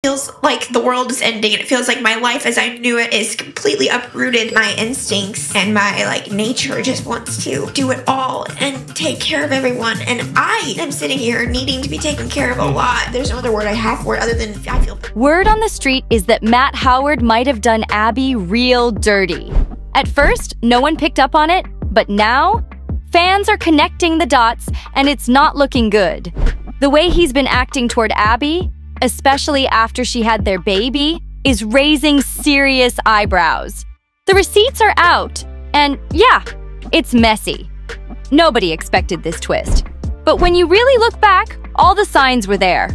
feels like the world is ending, and it feels like my life as I knew it is completely uprooted. My instincts and my nature just wants to do it all and take care of everyone, and I am sitting here needing to be taken care of a lot. There's no other word I have for it other than I feel. Word on the street is that Matt Howard might have done Abby real dirty. At first, no one picked up on it, but now fans are connecting the dots, and it's not looking good. The way he's been acting toward Abby, especially after she had their baby, is raising serious eyebrows. The receipts are out, and yeah, it's messy. Nobody expected this twist. But when you really look back, all the signs were there.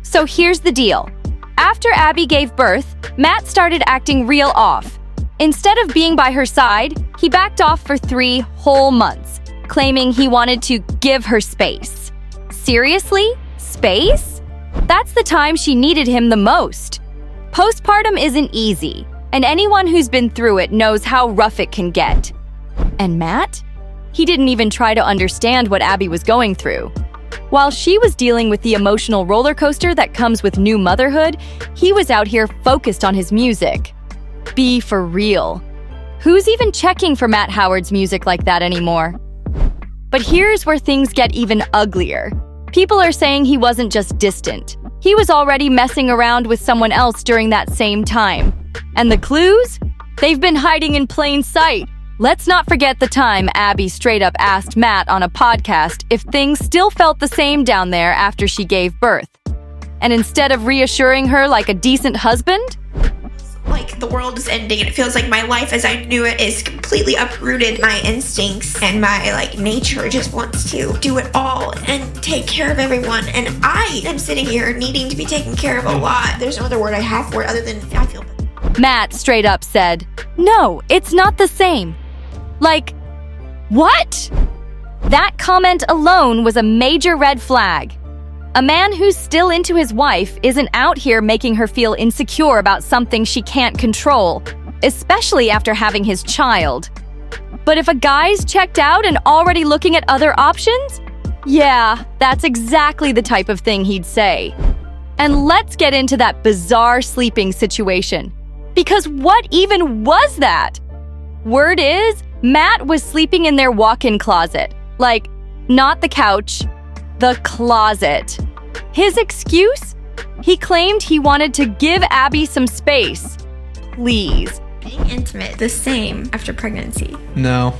So here's the deal. After Abby gave birth, Matt started acting real off. Instead of being by her side, he backed off for 3 whole months, claiming he wanted to give her space. Seriously? Space? That's the time she needed him the most. Postpartum isn't easy, and anyone who's been through it knows how rough it can get. And Matt? He didn't even try to understand what Abby was going through. While she was dealing with the emotional roller coaster that comes with new motherhood, he was out here focused on his music. Be for real. Who's even checking for Matt Howard's music like that anymore? But here's where things get even uglier. People are saying he wasn't just distant. He was already messing around with someone else during that same time. And the clues? They've been hiding in plain sight. Let's not forget the time Abby straight up asked Matt on a podcast if things still felt the same down there after she gave birth. And instead of reassuring her like a decent husband, the world is ending, and it feels like my life as I knew it is completely uprooted. My instincts and my nature just wants to do it all and take care of everyone, and I am sitting here needing to be taken care of a lot. There's no other word I have for it other than I feel. Matt straight up said, "No, it's not the same." What? That comment alone was a major red flag. A man who's still into his wife isn't out here making her feel insecure about something she can't control, especially after having his child. But if a guy's checked out and already looking at other options, yeah, that's exactly the type of thing he'd say. And let's get into that bizarre sleeping situation. Because what even was that? Word is, Matt was sleeping in their walk-in closet. Not the couch, the closet. His excuse? He claimed he wanted to give Abby some space. Please. Being intimate, the same after pregnancy. No,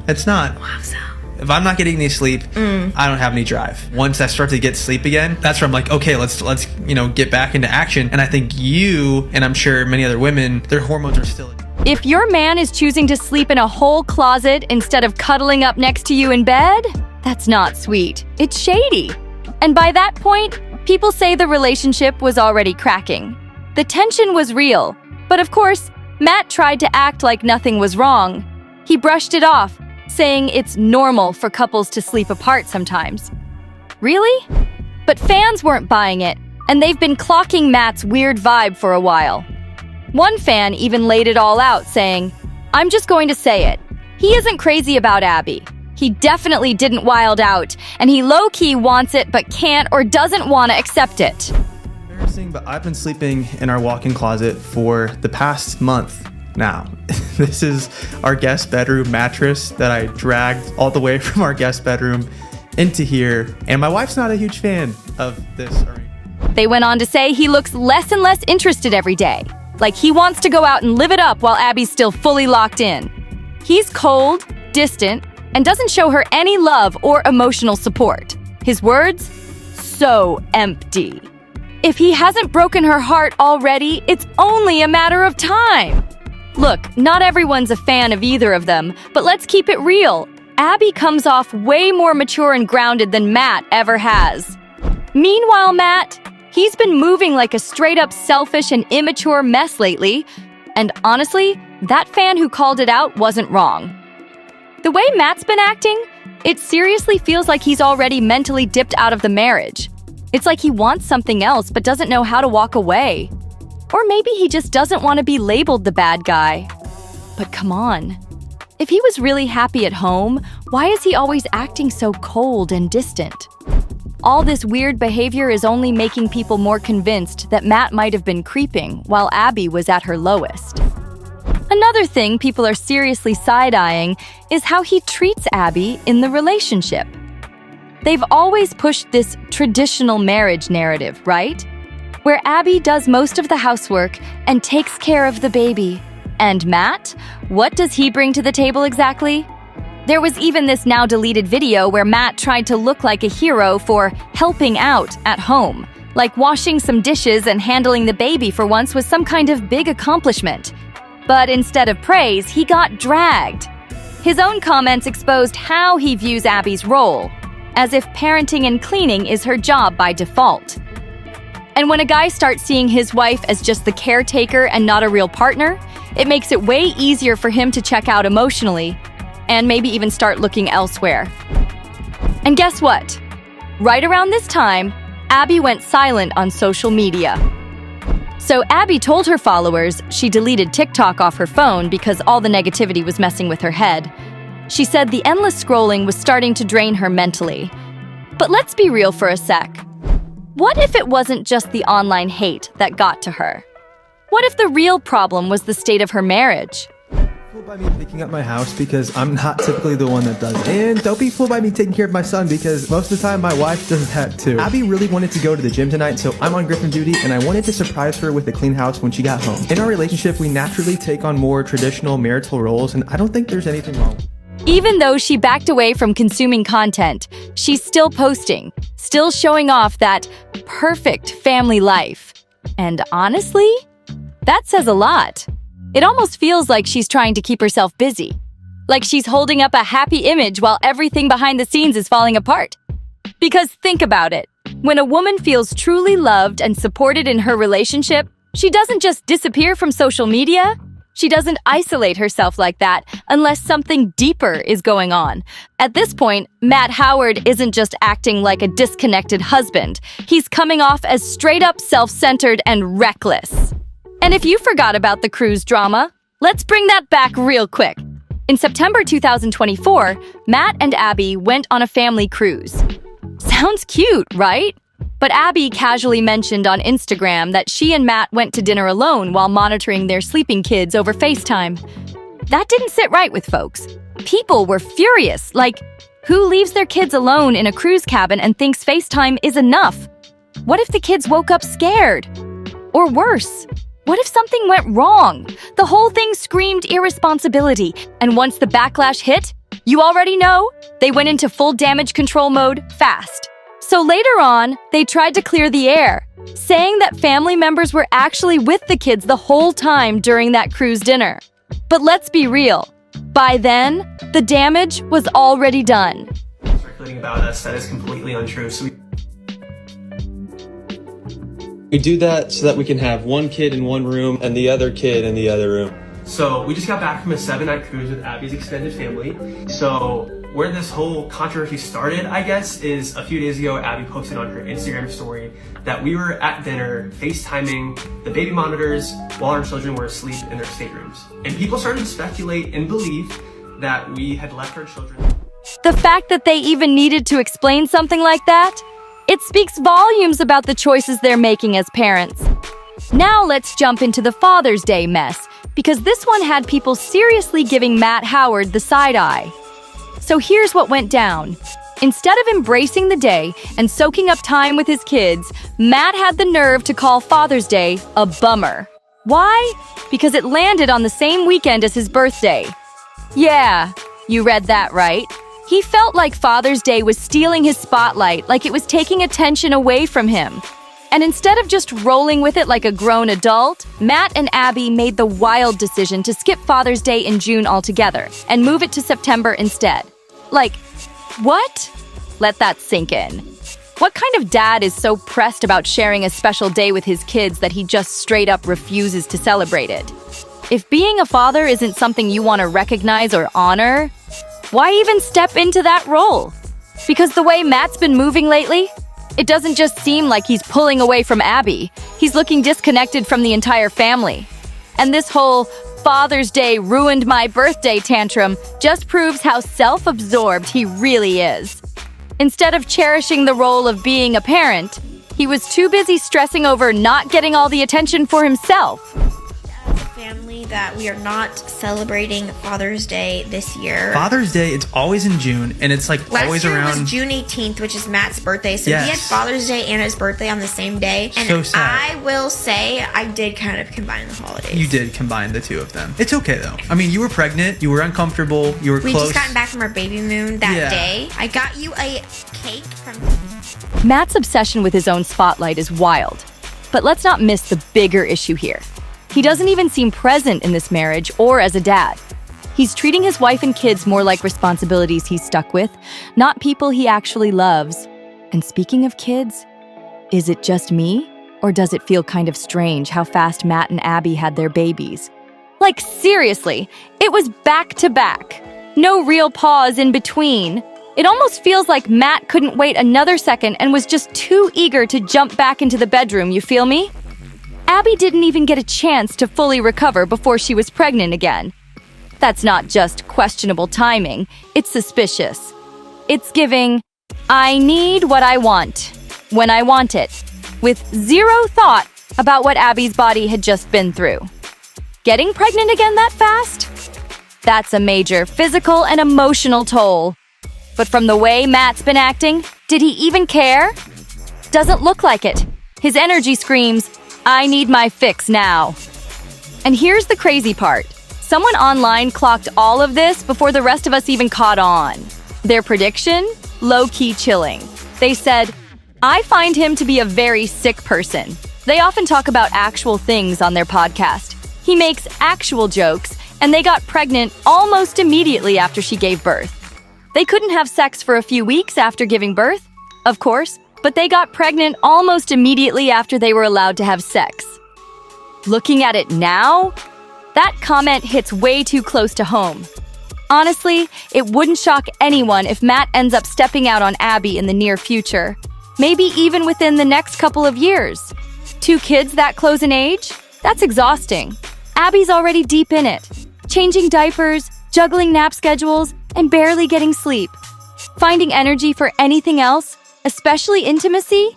it's not. Wow, so. If I'm not getting any sleep, I don't have any drive. Once I start to get sleep again, that's where I'm like, okay, let's get back into action. And I think you, and I'm sure many other women, their hormones are still. If your man is choosing to sleep in a whole closet instead of cuddling up next to you in bed, that's not sweet. It's shady. And by that point, people say the relationship was already cracking. The tension was real. But of course, Matt tried to act like nothing was wrong. He brushed it off, saying it's normal for couples to sleep apart sometimes. Really? But fans weren't buying it, and they've been clocking Matt's weird vibe for a while. One fan even laid it all out, saying, "I'm just going to say it. He isn't crazy about Abby. He definitely didn't wild out, and he low-key wants it but can't or doesn't want to accept it." Embarrassing, but I've been sleeping in our walk-in closet for the past month now. This is our guest bedroom mattress that I dragged all the way from our guest bedroom into here, and my wife's not a huge fan of this. They went on to say he looks less and less interested every day, like he wants to go out and live it up while Abby's still fully locked in. He's cold, distant, and doesn't show her any love or emotional support. His words? So empty. If he hasn't broken her heart already, it's only a matter of time. Look, not everyone's a fan of either of them, but let's keep it real. Abby comes off way more mature and grounded than Matt ever has. Meanwhile, Matt, he's been moving like a straight-up selfish and immature mess lately. And honestly, that fan who called it out wasn't wrong. The way Matt's been acting, it seriously feels like he's already mentally dipped out of the marriage. It's like he wants something else but doesn't know how to walk away. Or maybe he just doesn't want to be labeled the bad guy. But come on. If he was really happy at home, why is he always acting so cold and distant? All this weird behavior is only making people more convinced that Matt might have been creeping while Abby was at her lowest. Another thing people are seriously side-eyeing is how he treats Abby in the relationship. They've always pushed this traditional marriage narrative, right? Where Abby does most of the housework and takes care of the baby. And Matt? What does he bring to the table exactly? There was even this now-deleted video where Matt tried to look like a hero for helping out at home. Like washing some dishes and handling the baby for once was some kind of big accomplishment. But instead of praise, he got dragged. His own comments exposed how he views Abby's role, as if parenting and cleaning is her job by default. And when a guy starts seeing his wife as just the caretaker and not a real partner, it makes it way easier for him to check out emotionally and maybe even start looking elsewhere. And guess what? Right around this time, Abby went silent on social media. So Abby told her followers she deleted TikTok off her phone because all the negativity was messing with her head. She said the endless scrolling was starting to drain her mentally. But let's be real for a sec. What if it wasn't just the online hate that got to her? What if the real problem was the state of her marriage? Fooled by me picking up my house because I'm not typically the one that does it. And don't be fooled by me taking care of my son because most of the time my wife does that too. Abby really wanted to go to the gym tonight, so I'm on Griffin duty and I wanted to surprise her with a clean house when she got home. In our relationship, we naturally take on more traditional marital roles, and I don't think there's anything wrong. Even though she backed away from consuming content, she's still posting, still showing off that perfect family life. And honestly, that says a lot. It almost feels like she's trying to keep herself busy. Like she's holding up a happy image while everything behind the scenes is falling apart. Because think about it. When a woman feels truly loved and supported in her relationship, she doesn't just disappear from social media. She doesn't isolate herself like that unless something deeper is going on. At this point, Matt Howard isn't just acting like a disconnected husband. He's coming off as straight up self-centered and reckless. And if you forgot about the cruise drama, let's bring that back real quick. In September 2024, Matt and Abby went on a family cruise. Sounds cute, right? But Abby casually mentioned on Instagram that she and Matt went to dinner alone while monitoring their sleeping kids over FaceTime. That didn't sit right with folks. People were furious, like, who leaves their kids alone in a cruise cabin and thinks FaceTime is enough? What if the kids woke up scared? Or worse, what if something went wrong? The whole thing screamed irresponsibility, and once the backlash hit, you already know, they went into full damage control mode fast. So later on, they tried to clear the air, saying that family members were actually with the kids the whole time during that cruise dinner. But let's be real. By then, the damage was already done. Circulating about us that is completely untrue. So we do that so that we can have one kid in one room and the other kid in the other room. So we just got back from a 7-night cruise with Abby's extended family. So where this whole controversy started, I guess, is a few days ago, Abby posted on her Instagram story that we were at dinner FaceTiming the baby monitors while our children were asleep in their staterooms. And people started to speculate and believe that we had left our children. The fact that they even needed to explain something like that, it speaks volumes about the choices they're making as parents. Now let's jump into the Father's Day mess, because this one had people seriously giving Matt Howard the side eye. So here's what went down. Instead of embracing the day and soaking up time with his kids, Matt had the nerve to call Father's Day a bummer. Why? Because it landed on the same weekend as his birthday. Yeah, you read that right. He felt like Father's Day was stealing his spotlight, like it was taking attention away from him. And instead of just rolling with it like a grown adult, Matt and Abby made the wild decision to skip Father's Day in June altogether and move it to September instead. Like, what? Let that sink in. What kind of dad is so pressed about sharing a special day with his kids that he just straight up refuses to celebrate it? If being a father isn't something you want to recognize or honor, why even step into that role? Because the way Matt's been moving lately, it doesn't just seem like he's pulling away from Abby. He's looking disconnected from the entire family. And this whole Father's Day ruined my birthday tantrum just proves how self-absorbed he really is. Instead of cherishing the role of being a parent, he was too busy stressing over not getting all the attention for himself. Family that we are not celebrating Father's Day this year. Father's Day, it's always in June, and it's like Last always year around. was June 18th, which is Matt's birthday. So Yes. he had Father's Day and his birthday on the same day. And So sad. I will say I did kind of combine the holidays. You did combine the two of them. It's okay though. I mean, you were pregnant, you were uncomfortable, you were We close. just gotten back from our baby moon that Yeah. day. I got you a cake from... Matt's obsession with his own spotlight is wild. But let's not miss the bigger issue here. He doesn't even seem present in this marriage or as a dad. He's treating his wife and kids more like responsibilities he's stuck with, not people he actually loves. And speaking of kids, is it just me? Or does it feel kind of strange how fast Matt and Abby had their babies? Like, seriously, it was back to back. No real pause in between. It almost feels like Matt couldn't wait another second and was just too eager to jump back into the bedroom, you feel me? Abby didn't even get a chance to fully recover before she was pregnant again. That's not just questionable timing, it's suspicious. It's giving, I need what I want, when I want it, with zero thought about what Abby's body had just been through. Getting pregnant again that fast? That's a major physical and emotional toll. But from the way Matt's been acting, did he even care? Doesn't look like it. His energy screams, I need my fix now. And here's the crazy part. Someone online clocked all of this before the rest of us even caught on. Their prediction? Low-key chilling. They said, I find him to be a very sick person. They often talk about actual things on their podcast. He makes actual jokes, and they got pregnant almost immediately after she gave birth. They couldn't have sex for a few weeks after giving birth, of course, but they got pregnant almost immediately after they were allowed to have sex. Looking at it now, that comment hits way too close to home. Honestly, it wouldn't shock anyone if Matt ends up stepping out on Abby in the near future, maybe even within the next couple of years. 2 kids that close in age? That's exhausting. Abby's already deep in it, changing diapers, juggling nap schedules, and barely getting sleep. Finding energy for anything else, especially intimacy?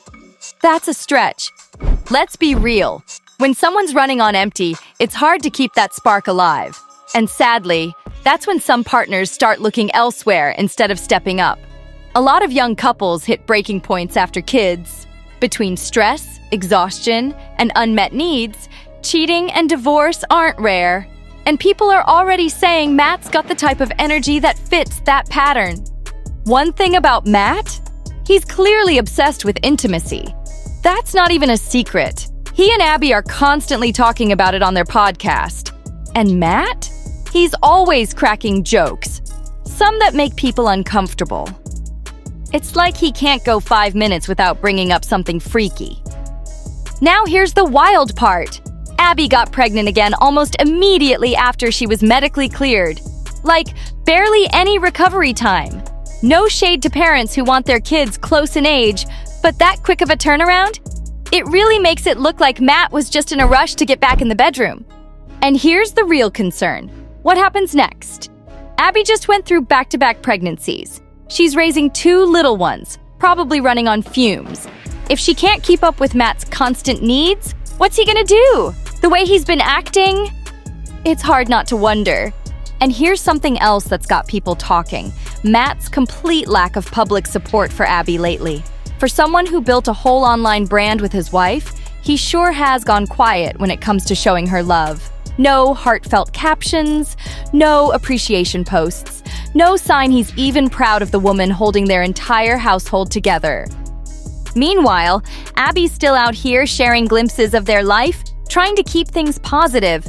That's a stretch. Let's be real. When someone's running on empty, it's hard to keep that spark alive. And sadly, that's when some partners start looking elsewhere instead of stepping up. A lot of young couples hit breaking points after kids. Between stress, exhaustion, and unmet needs, cheating and divorce aren't rare. And people are already saying Matt's got the type of energy that fits that pattern. One thing about Matt? He's clearly obsessed with intimacy. That's not even a secret. He and Abby are constantly talking about it on their podcast. And Matt? He's always cracking jokes, some that make people uncomfortable. It's like he can't go 5 minutes without bringing up something freaky. Now here's the wild part. Abby got pregnant again almost immediately after she was medically cleared. Like, barely any recovery time. No shade to parents who want their kids close in age, but that quick of a turnaround? It really makes it look like Matt was just in a rush to get back in the bedroom. And here's the real concern. What happens next? Abby just went through back-to-back pregnancies. She's raising 2 little ones, probably running on fumes. If she can't keep up with Matt's constant needs, what's he gonna do? The way he's been acting? It's hard not to wonder. And here's something else that's got people talking. Matt's complete lack of public support for Abby lately. For someone who built a whole online brand with his wife, he sure has gone quiet when it comes to showing her love. No heartfelt captions, no appreciation posts, no sign he's even proud of the woman holding their entire household together. Meanwhile, Abby's still out here sharing glimpses of their life, trying to keep things positive.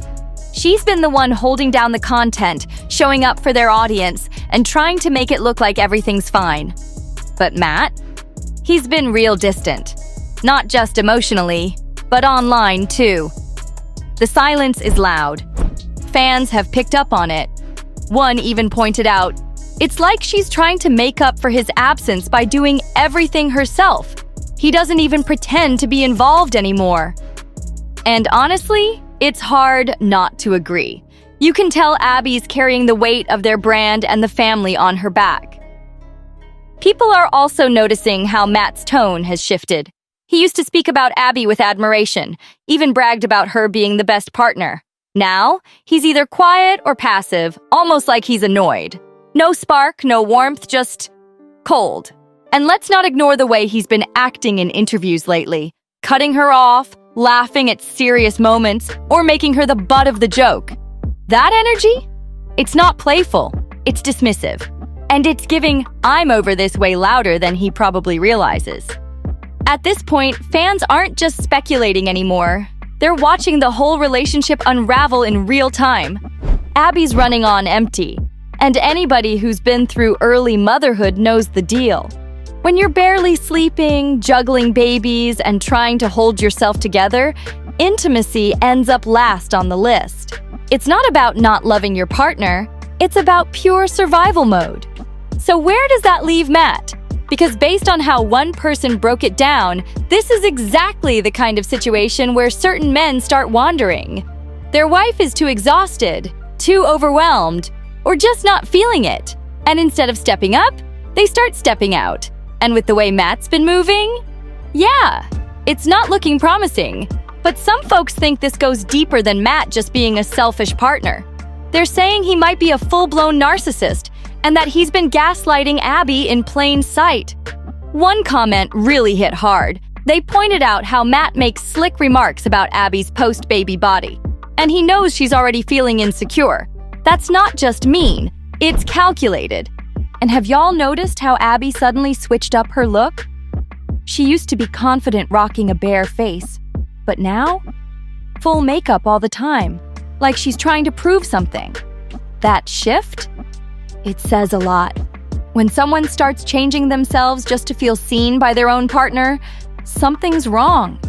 She's been the one holding down the content, showing up for their audience, and trying to make it look like everything's fine. But Matt? He's been real distant. Not just emotionally, but online too. The silence is loud. Fans have picked up on it. One even pointed out, it's like she's trying to make up for his absence by doing everything herself. He doesn't even pretend to be involved anymore. And honestly, it's hard not to agree. You can tell Abby's carrying the weight of their brand and the family on her back. People are also noticing how Matt's tone has shifted. He used to speak about Abby with admiration, even bragged about her being the best partner. Now, he's either quiet or passive, almost like he's annoyed. No spark, no warmth, just cold. And let's not ignore the way he's been acting in interviews lately, cutting her off, laughing at serious moments, or making her the butt of the joke. That energy? It's not playful, it's dismissive. And it's giving "I'm over this" way louder than he probably realizes. At this point, fans aren't just speculating anymore. They're watching the whole relationship unravel in real time. Abby's running on empty, and anybody who's been through early motherhood knows the deal. When you're barely sleeping, juggling babies, and trying to hold yourself together, intimacy ends up last on the list. It's not about not loving your partner, it's about pure survival mode. So where does that leave Matt? Because based on how one person broke it down, this is exactly the kind of situation where certain men start wandering. Their wife is too exhausted, too overwhelmed, or just not feeling it. And instead of stepping up, they start stepping out. And with the way Matt's been moving, yeah, it's not looking promising. But some folks think this goes deeper than Matt just being a selfish partner. They're saying he might be a full-blown narcissist and that he's been gaslighting Abby in plain sight. One comment really hit hard. They pointed out how Matt makes slick remarks about Abby's post-baby body, and he knows she's already feeling insecure. That's not just mean, it's calculated. And have y'all noticed how Abby suddenly switched up her look? She used to be confident rocking a bare face, but now, full makeup all the time, like she's trying to prove something. That shift? It says a lot. When someone starts changing themselves just to feel seen by their own partner, something's wrong.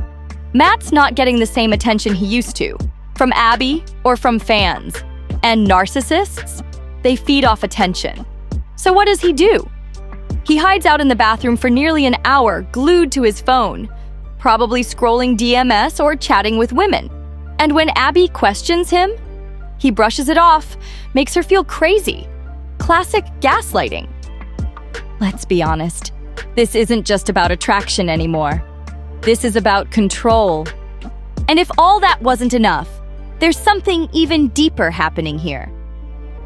Matt's not getting the same attention he used to, from Abby or from fans. And narcissists? They feed off attention. So what does he do? He hides out in the bathroom for nearly an hour, glued to his phone, probably scrolling DMS or chatting with women. And when Abby questions him, he brushes it off, makes her feel crazy. Classic gaslighting. Let's be honest, this isn't just about attraction anymore. This is about control. And if all that wasn't enough, there's something even deeper happening here.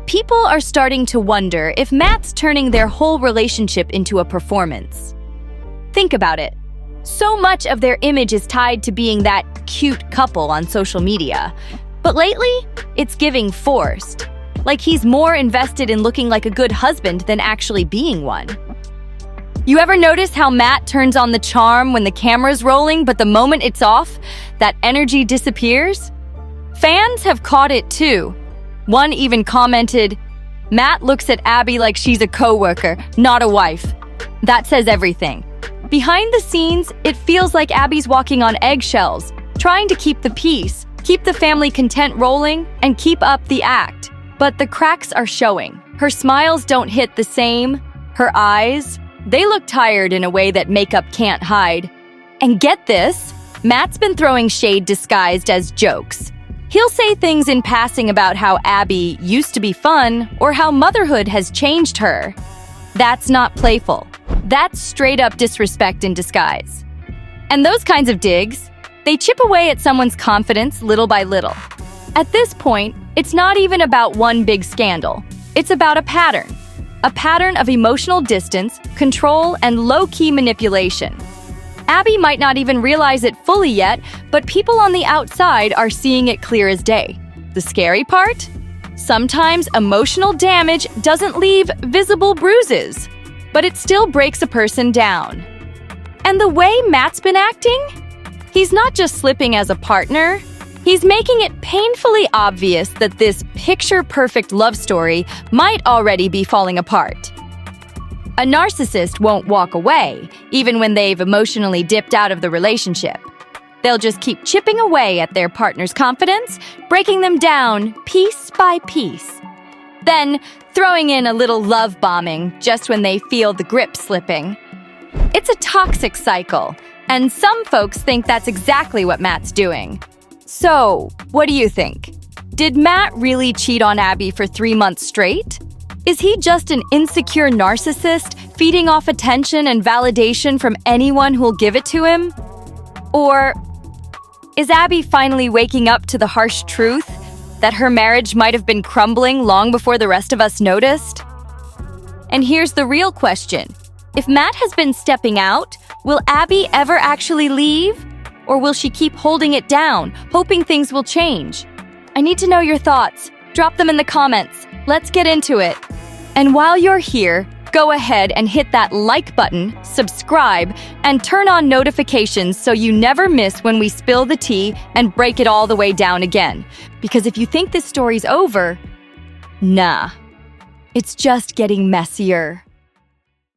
People are starting to wonder if Matt's turning their whole relationship into a performance. Think about it. So much of their image is tied to being that cute couple on social media. But lately, it's giving forced. Like he's more invested in looking like a good husband than actually being one. You ever notice how Matt turns on the charm when the camera's rolling, but the moment it's off, that energy disappears? Fans have caught it too. One even commented, "Matt looks at Abby like she's a coworker, not a wife." That says everything. Behind the scenes, it feels like Abby's walking on eggshells, trying to keep the peace, keep the family content rolling, and keep up the act. But the cracks are showing. Her smiles don't hit the same. Her eyes, they look tired in a way that makeup can't hide. And get this, Matt's been throwing shade disguised as jokes. He'll say things in passing about how Abby used to be fun or how motherhood has changed her. That's not playful. That's straight-up disrespect in disguise. And those kinds of digs, they chip away at someone's confidence little by little. At this point, it's not even about one big scandal. It's about a pattern of emotional distance, control, and low-key manipulation. Abby might not even realize it fully yet, but people on the outside are seeing it clear as day. The scary part? Sometimes emotional damage doesn't leave visible bruises, but it still breaks a person down. And the way Matt's been acting? He's not just slipping as a partner, he's making it painfully obvious that this picture-perfect love story might already be falling apart. A narcissist won't walk away, even when they've emotionally dipped out of the relationship. They'll just keep chipping away at their partner's confidence, breaking them down piece by piece. Then, throwing in a little love bombing just when they feel the grip slipping. It's a toxic cycle, and some folks think that's exactly what Matt's doing. So, what do you think? Did Matt really cheat on Abby for 3 months straight? Is he just an insecure narcissist feeding off attention and validation from anyone who'll give it to him? Or is Abby finally waking up to the harsh truth that her marriage might have been crumbling long before the rest of us noticed? And here's the real question. If Matt has been stepping out, will Abby ever actually leave? Or will she keep holding it down, hoping things will change? I need to know your thoughts. Drop them in the comments. Let's get into it. And while you're here, go ahead and hit that like button, subscribe, and turn on notifications so you never miss when we spill the tea and break it all the way down again. Because if you think this story's over, nah, it's just getting messier.